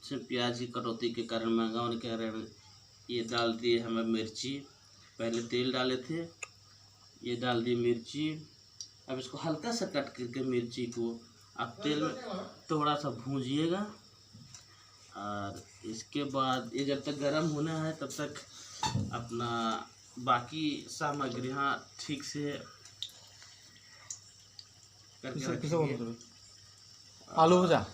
इसमें प्याज की कटौती के कारण, महंगा होने के कारण ये डाल दिए हमें मिर्ची। पहले तेल डाले थे, ये डाल दिए मिर्ची। अब इसको हल्का सा कट करके मिर्ची को आप तेल में थोड़ा सा भूंजिएगा, और इसके बाद ये जब तक गर्म होना है तब तक अपना बाकी सामग्रियाँ ठीक से करके रखिए। आलू भुजा,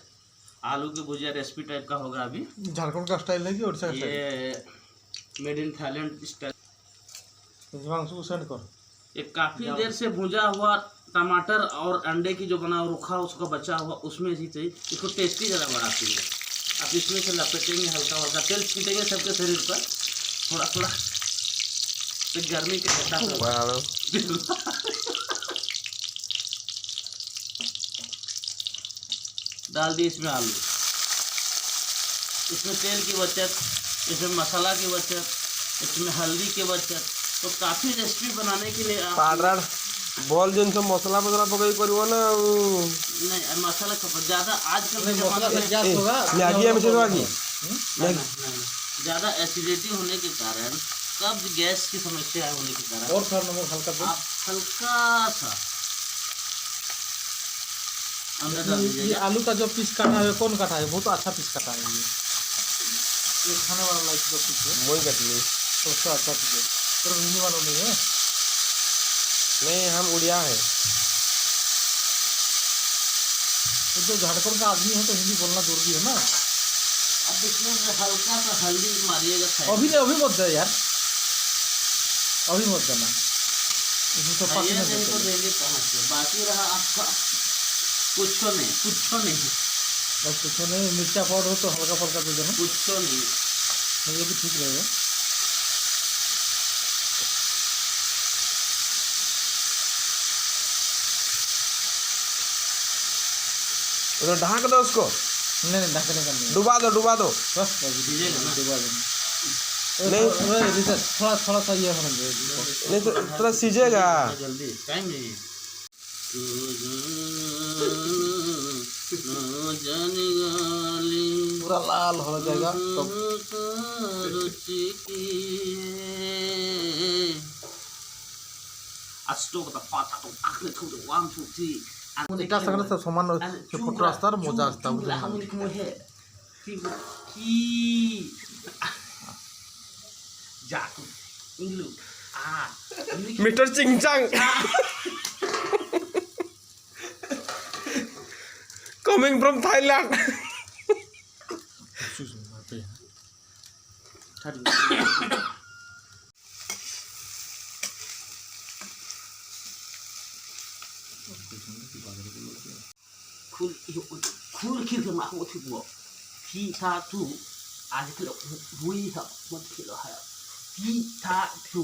आलू की भुजिया रेसिपी टाइप का होगा। अभी झारखंड का स्टाइल है कि उड़ीसा का स्टाइल? ये made in Thailand style. Himanshu send कर। ये काफ़ी देर से भुजा हुआ टमाटर और अंडे की जो बना रुखा उसका बचा हुआ, उसमें ही चाहिए, इसको टेस्टी ज़्यादा बढ़ाती है। आप इसमें से लपेटेंगे, हल्का हल्का तेल छीटेंगे सबके शरीर पर थोड़ा थोड़ा, तो गर्मी के हिसाब डाल दिए इसमें आलू। इसमें तेल की बचत, इसमें मसाला की बचत, इसमें हल्दी की बचत। तो काफ़ी रेसिपी बनाने के लिए आप बोल जिन सब मसाला मसाला पकई करियो ना। नहीं, मसाला खपत ज़्यादा आजकल के ज़माने में मैगी में चलवागी ज़्यादा एसिडिटी होने के कारण, कब्ज गैस की समस्या होने के कारण, और थोड़ा नमक हल्का आप हल्का सा अंदर डाल ये दीजिएगा। आलू का जो पीस काटा है, कौन काटा है? बहुत अच्छा पीस काटा है ये खाने वाला लाइक जो पीस है वही कटली तो उसका अच्छा पीस है। तो हिंदी वालों नहीं है? नहीं, हम उड़िया है। तो जो झारखंड का आदमी है तो हिंदी बोलना जरूरी है ना। अब इसमें हल्का सा हल्दी मारिएगा। अभी मत दे यार, अभी मत देना, इसमें तो पानी में नहीं तो देंगे कहाँ से। बाकी रहा आपका कुछ नहीं, बस कुछ नहीं। मिर्चा पाउडर हो तो हल्का फुल्का दे देना, कुछ नहीं। ये भी ठीक रहेगा। तो ढाक दो उसको। नहीं ढकने का नहीं, डुबा दो बस दीजिएगा ना। डुबा देना। नहीं थोड़ा सा ये होने दे। नहीं तो थोड़ा सीजेगा जल्दी, टाइम नहीं। पूरा लाल हो जाएगा तो এটা সেখানে সমান ফুট রাস্তা আর মজা আসতা मिस्टर चिंगचांग कमिंग फ्रॉम थाईलैंड। खुल खिल के माखो थी वो थी था तू आज किलो हुई था मत किलो है थी था तू